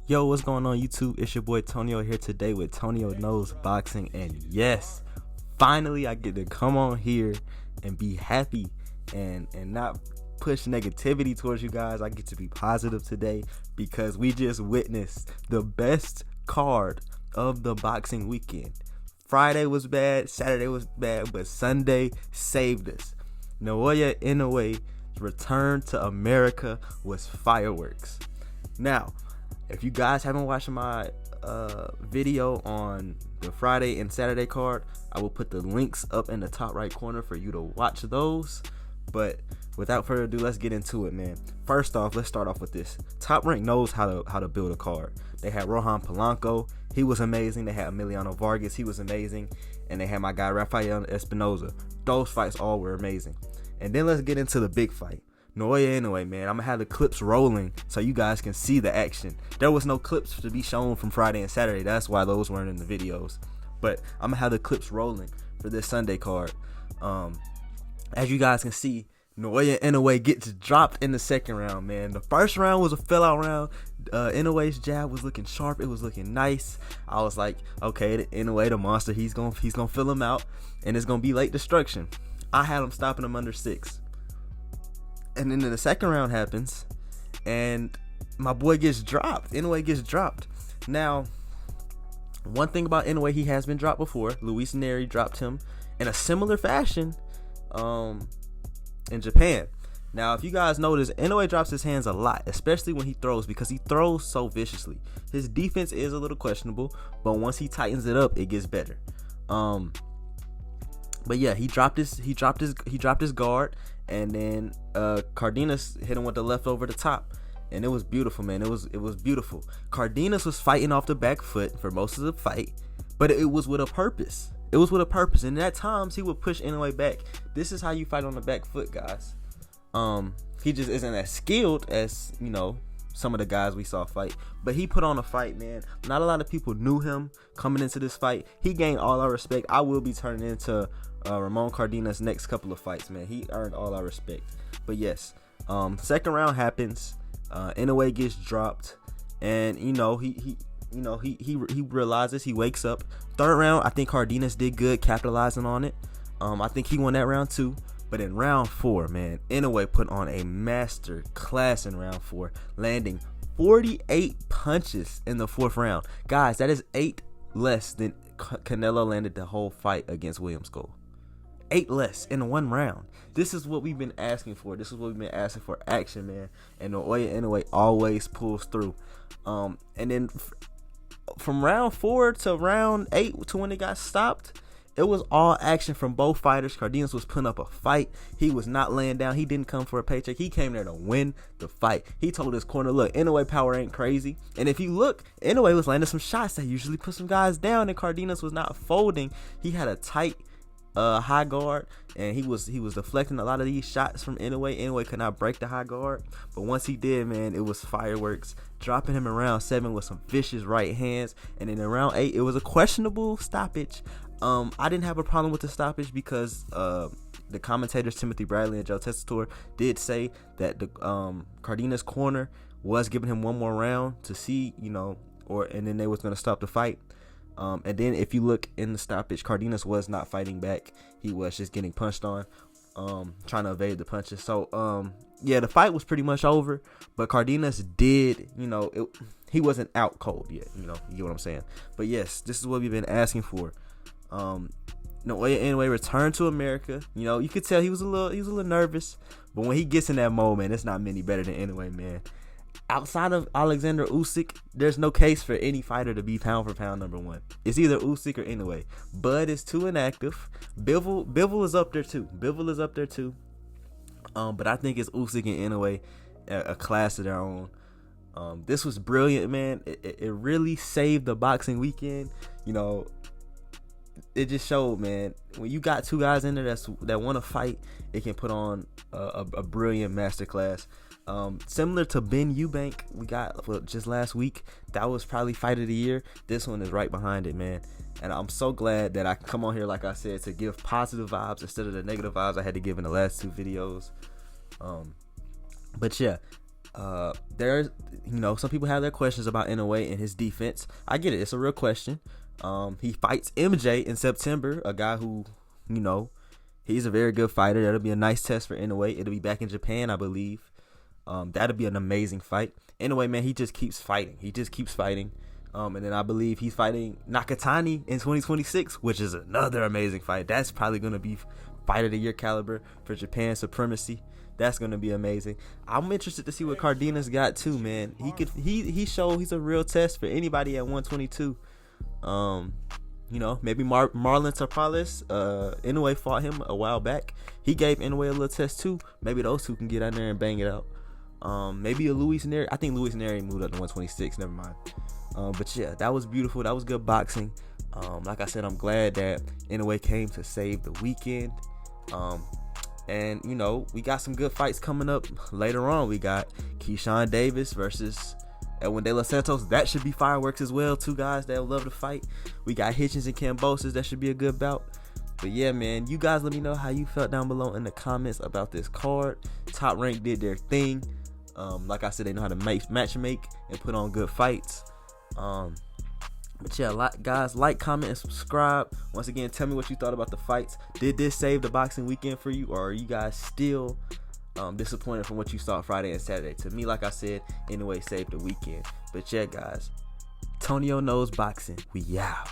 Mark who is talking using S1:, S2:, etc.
S1: Yo, what's going on YouTube? It's your boy Tonio here today with Tonio Knows Boxing, and yes, finally I get to come on here and be happy and not push negativity towards you guys. I get to be positive today because we just witnessed the best card of the boxing weekend. Friday was bad, Saturday was bad, but Sunday saved us. Naoya Inoue's return to America was fireworks. Now, if you guys haven't watched my video on the Friday and Saturday card, I will put the links up in the top right corner for you to watch those. But without further ado, let's get into it, man. First off, let's start off with this. Top Rank knows how to build a card. They had Rohan Polanco, he was amazing. They had Emiliano Vargas, he was amazing. And they had my guy Rafael Espinoza. Those fights all were amazing. And then let's get into the big fight. Naoya Inoue, man, I'm gonna have the clips rolling so you guys can see the action. There was no clips to be shown from Friday and Saturday, that's why those weren't in the videos. But I'm gonna have the clips rolling for this Sunday card. As you guys can see, Naoya Inoue gets dropped in the second round, man. The first round was a fill-out round. Inoue's jab was looking sharp, it was looking nice. I was like, okay, Inoue, the monster, he's gonna fill him out, and it's gonna be late destruction. I had him stopping him under 6. And then the second round happens, and my boy gets dropped. Inoue gets dropped. Now, one thing about Inoue, he has been dropped before. Luis Neri dropped him in a similar fashion in Japan. Now, if you guys notice, Inoue drops his hands a lot, especially when he throws, because he throws so viciously. His defense is a little questionable, but once he tightens it up, it gets better. But yeah, he dropped his guard, and then Cardenas hit him with the left over the top, and it was beautiful, man. It was beautiful. Cardenas was fighting off the back foot for most of the fight, but it was with a purpose. It was with a purpose, and at times he would push Inoue back. This is how you fight on the back foot, guys. He just isn't as skilled as, you know, some of the guys we saw fight, but he put on a fight, man. Not a lot of people knew him coming into this fight. He gained all our respect. I will be turning into Ramon Cardenas next couple of fights, man. He earned all our respect. But yes, second round happens. Inoue gets dropped, and he realizes, he wakes up. Third round, I think Cardenas did good capitalizing on it. I think he won that round too. But in round 4, man, Inoue put on a master class in round 4, landing 48 punches in the 4th round. Guys, that is 8 less than Canelo landed the whole fight against William Scope. 8 less in 1 round. This is what we've been asking for. This is what we've been asking for, action, man. And Naoya Inoue always pulls through. And then from round 4 to round 8, to when it got stopped, it was all action from both fighters. Cardenas was putting up a fight. He was not laying down. He didn't come for a paycheck. He came there to win the fight. He told his corner, look, Inoue power ain't crazy. And if you look, Inoue was landing some shots that usually put some guys down, and Cardenas was not folding. He had a tight high guard, and he was deflecting a lot of these shots from Inoue. Inoue could not break the high guard, but once he did, man, it was fireworks. Dropping him in round 7 with some vicious right hands, and then in round 8, it was a questionable stoppage. I didn't have a problem with the stoppage because the commentators Timothy Bradley and Joe Tessitore did say that the Cardenas corner was giving him one more round to see, and then they was going to stop the fight. And then if you look in the stoppage, Cardenas was not fighting back. He was just getting punched on, trying to evade the punches. So, yeah, the fight was pretty much over, but Cardenas did, he wasn't out cold yet, you get what I'm saying. But yes, this is what we've been asking for. Naoya Inoue returned to America. You could tell he was a little nervous, but when he gets in that mode, man, it's not many better than Inoue, man. Outside of Alexander Usyk, there's no case for any fighter to be pound for pound number 1. It's either Usyk or Inoue. Bud is too inactive. Bivol is up there too. But I think it's Usyk and Inoue, a class of their own. This was brilliant, man. It really saved the boxing weekend. It just showed, man, when you got 2 guys in there that want to fight, it can put on a brilliant masterclass. Similar to Ben Eubank we got just last week. That was probably fight of the year. This one is right behind it, man. And I'm so glad that I can come on here, like I said, to give positive vibes instead of the negative vibes I had to give in the last 2 videos. But yeah, There's, some people have their questions about Inoue and his defense. I get it. It's a real question. He fights MJ in September, a guy who, he's a very good fighter. That'll be a nice test for Inoue. It'll be back in Japan, I believe. That'll be an amazing fight. Inoue, man, he just keeps fighting. And then I believe he's fighting Nakatani in 2026, which is another amazing fight. That's probably going to be fight of the year caliber for Japan supremacy. That's going to be amazing. I'm interested to see what Cardenas got too, man. He showed he's a real test for anybody at 122. Maybe Marlon Tapales, Inoue fought him a while back. He gave Inoue a little test too. Maybe those two can get out there and bang it out. Maybe a Luis Neri. I think Luis Neri moved up to 126. Never mind. But yeah, that was beautiful. That was good boxing. Like I said, I'm glad that Inoue came to save the weekend. And we got some good fights coming up later on. We got Keyshawn Davis versus Edwin De Los Santos. That should be fireworks as well. Two guys that love to fight. We got Hitchens and Kambosos. That should be a good bout. But yeah, man, you guys let me know how you felt down below in the comments about this card. Top Rank did their thing. Like I said, they know how to match make and put on good fights. But yeah, guys, like, comment, and subscribe. Once again, tell me what you thought about the fights. Did this save the boxing weekend for you, or are you guys still disappointed from what you saw Friday and Saturday? To me, like I said, Inoue saved the weekend. But yeah, guys, Tonio knows boxing. We out.